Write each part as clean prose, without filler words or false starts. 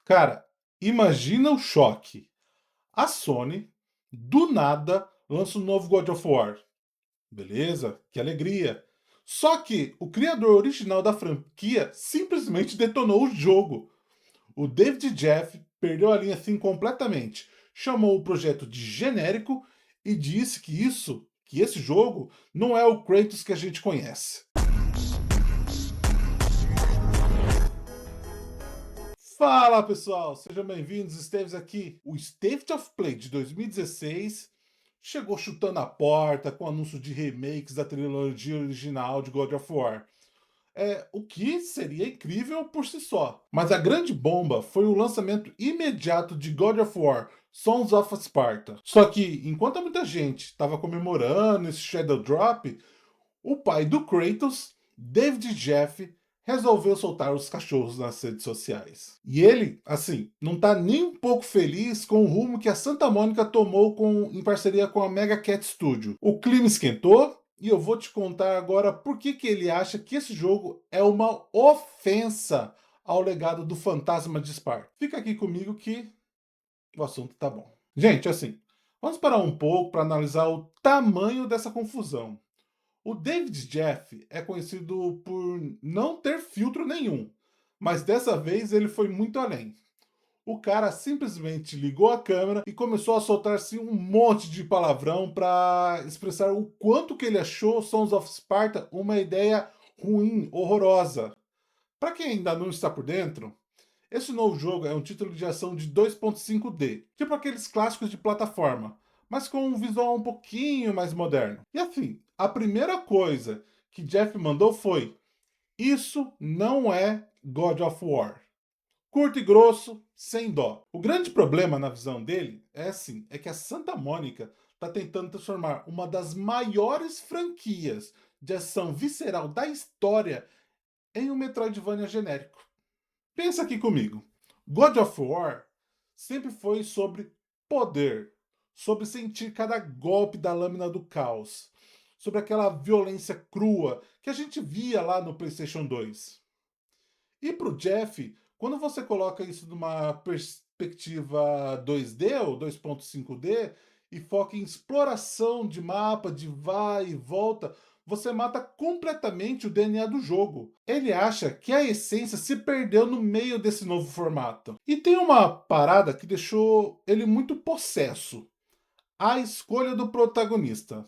Cara, imagina o choque. A Sony, do nada, lança um novo God of War. Beleza, que alegria. Só que o criador original da franquia simplesmente detonou o jogo. O David Jeff perdeu a linha assim completamente. Chamou o projeto de genérico e disse que esse jogo não é o Kratos que a gente conhece. Fala pessoal, sejam bem-vindos, Esteves aqui. O State of Play de 2016 chegou chutando a porta com anúncio de remakes da trilogia original de God of War. O que seria incrível por si só. Mas a grande bomba foi o lançamento imediato de God of War Sons of Sparta. Só que, enquanto muita gente estava comemorando esse Shadow Drop, o pai do Kratos, David Jeff, resolveu soltar os cachorros nas redes sociais. E ele, assim, não tá nem um pouco feliz com o rumo que a Santa Mônica tomou em parceria com a Mega Cat Studio. O clima esquentou e eu vou te contar agora por que ele acha que esse jogo é uma ofensa ao legado do Fantasma de Sparta. Fica aqui comigo que o assunto tá bom. Gente, assim, vamos parar um pouco para analisar o tamanho dessa confusão. O David Jeff é conhecido por não ter filtro nenhum, mas dessa vez ele foi muito além. O cara simplesmente ligou a câmera e começou a soltar assim, um monte de palavrão para expressar o quanto que ele achou Sons of Sparta uma ideia ruim, horrorosa. Para quem ainda não está por dentro, esse novo jogo é um título de ação de 2.5D, tipo aqueles clássicos de plataforma, mas com um visual um pouquinho mais moderno. E assim, a primeira coisa que Jeff mandou foi: isso não é God of War. Curto e grosso, sem dó. O grande problema na visão dele é que a Santa Mônica está tentando transformar uma das maiores franquias de ação visceral da história em um Metroidvania genérico. Pensa aqui comigo. God of War sempre foi sobre poder, sobre sentir cada golpe da lâmina do caos, sobre aquela violência crua que a gente via lá no PlayStation 2. E pro Jeff, quando você coloca isso numa perspectiva 2D ou 2.5D e foca em exploração de mapa, de vai e volta, você mata completamente o DNA do jogo. Ele acha que a essência se perdeu no meio desse novo formato. E tem uma parada que deixou ele muito possesso: a escolha do protagonista.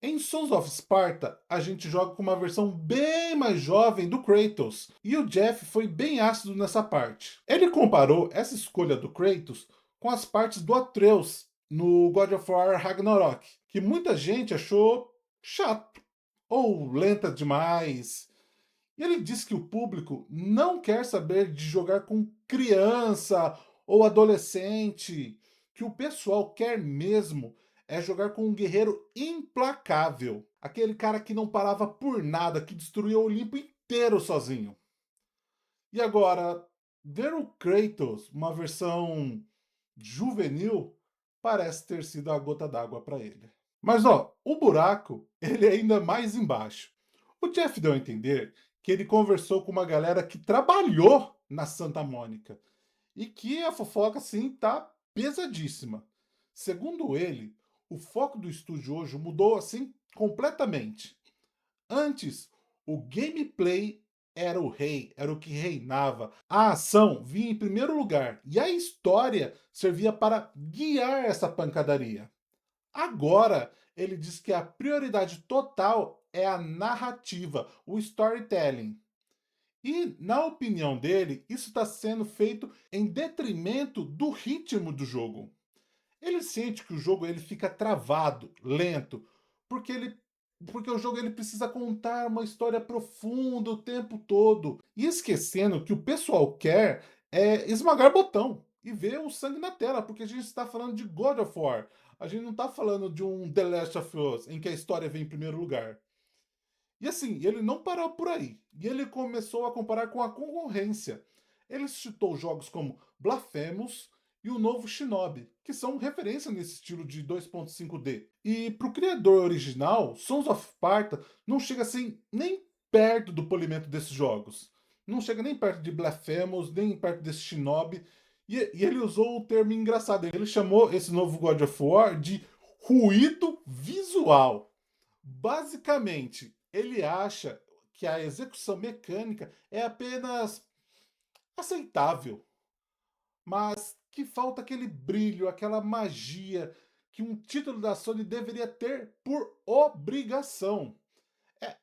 Em Sons of Sparta, a gente joga com uma versão bem mais jovem do Kratos, e o Jeff foi bem ácido nessa parte. Ele comparou essa escolha do Kratos com as partes do Atreus no God of War Ragnarok, que muita gente achou chato ou lenta demais. E ele disse que o público não quer saber de jogar com criança ou adolescente, que o pessoal quer mesmo é jogar com um guerreiro implacável, aquele cara que não parava por nada, que destruía o Olimpo inteiro sozinho. E agora, ver o Kratos, uma versão juvenil, parece ter sido a gota d'água para ele. Mas ó, o buraco, ele é ainda mais embaixo. O Jeff deu a entender que ele conversou com uma galera que trabalhou na Santa Mônica e que a fofoca assim tá pesadíssima. Segundo ele, o foco do estúdio hoje mudou assim completamente. Antes, o gameplay era o rei, era o que reinava. A ação vinha em primeiro lugar e a história servia para guiar essa pancadaria. Agora, ele diz que a prioridade total é a narrativa, o storytelling. E, na opinião dele, isso está sendo feito em detrimento do ritmo do jogo. Ele sente que o jogo ele fica travado, lento, porque ele porque o jogo ele precisa contar uma história profunda o tempo todo. E esquecendo que o pessoal quer é esmagar botão e ver o sangue na tela, porque a gente está falando de God of War. A gente não está falando de um The Last of Us, em que a história vem em primeiro lugar. E assim, ele não parou por aí. E ele começou a comparar com a concorrência. Ele citou jogos como Blasphemous e o novo Shinobi, que são referência nesse estilo de 2.5D. E para o criador original, Sons of Sparta não chega assim nem perto do polimento desses jogos. não chega nem perto de Blasphemous, nem perto desse Shinobi. E ele usou o termo engraçado. Ele chamou esse novo God of War de ruído visual. Basicamente, ele acha que a execução mecânica é apenas aceitável, mas que falta aquele brilho, aquela magia que um título da Sony deveria ter por obrigação.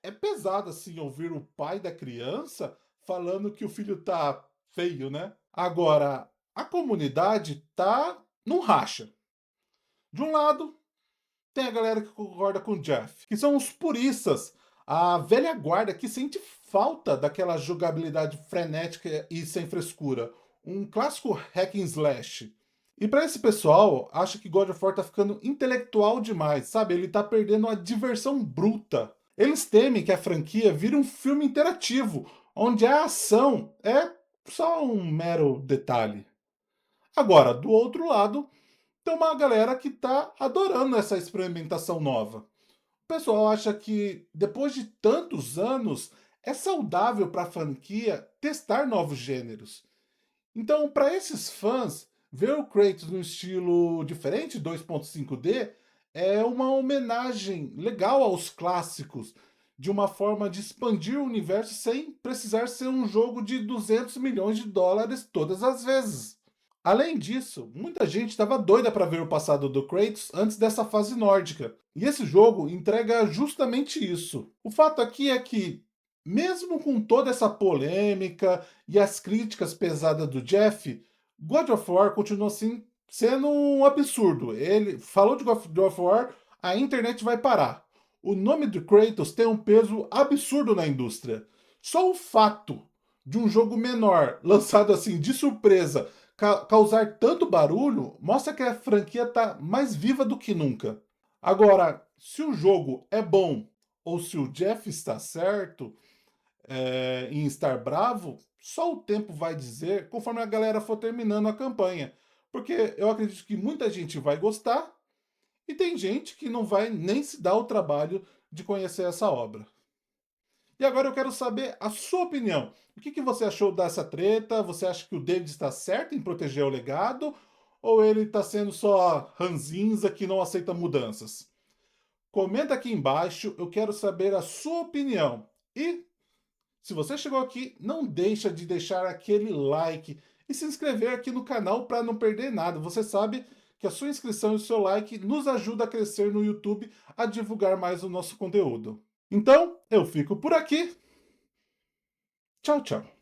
É pesado assim ouvir o pai da criança falando que o filho tá feio, né? Agora, a comunidade tá num racha. De um lado, tem a galera que concorda com o Jeff, que são os puristas, a velha guarda que sente falta daquela jogabilidade frenética e sem frescura. Um clássico hack and slash. E para esse pessoal, acha que God of War tá ficando intelectual demais, sabe? Ele tá perdendo a diversão bruta. Eles temem que a franquia vire um filme interativo, onde a ação é só um mero detalhe. Agora, do outro lado, tem uma galera que tá adorando essa experimentação nova. O pessoal acha que, depois de tantos anos, é saudável para a franquia testar novos gêneros. Então, para esses fãs, ver o Kratos no estilo diferente, 2.5D, é uma homenagem legal aos clássicos, de uma forma de expandir o universo sem precisar ser um jogo de 200 milhões de dólares todas as vezes. Além disso, muita gente estava doida para ver o passado do Kratos antes dessa fase nórdica, e esse jogo entrega justamente isso. O fato aqui é que, mesmo com toda essa polêmica e as críticas pesadas do Jeff, God of War continua assim sendo um absurdo. Ele falou de God of War, a internet vai parar. O nome do Kratos tem um peso absurdo na indústria. Só o fato de um jogo menor, lançado assim de surpresa, causar tanto barulho, mostra que a franquia está mais viva do que nunca. Agora, se o jogo é bom ou se o Jeff está certo em estar bravo, só o tempo vai dizer conforme a galera for terminando a campanha. Porque eu acredito que muita gente vai gostar e tem gente que não vai nem se dar o trabalho de conhecer essa obra. E agora eu quero saber a sua opinião. O que você achou dessa treta? Você acha que o David está certo em proteger o legado? Ou ele está sendo só ranzinza que não aceita mudanças? Comenta aqui embaixo, eu quero saber a sua opinião. E se você chegou aqui, não deixa de deixar aquele like e se inscrever aqui no canal para não perder nada. Você sabe que a sua inscrição e o seu like nos ajuda a crescer no YouTube, a divulgar mais o nosso conteúdo. Então, eu fico por aqui. Tchau, tchau.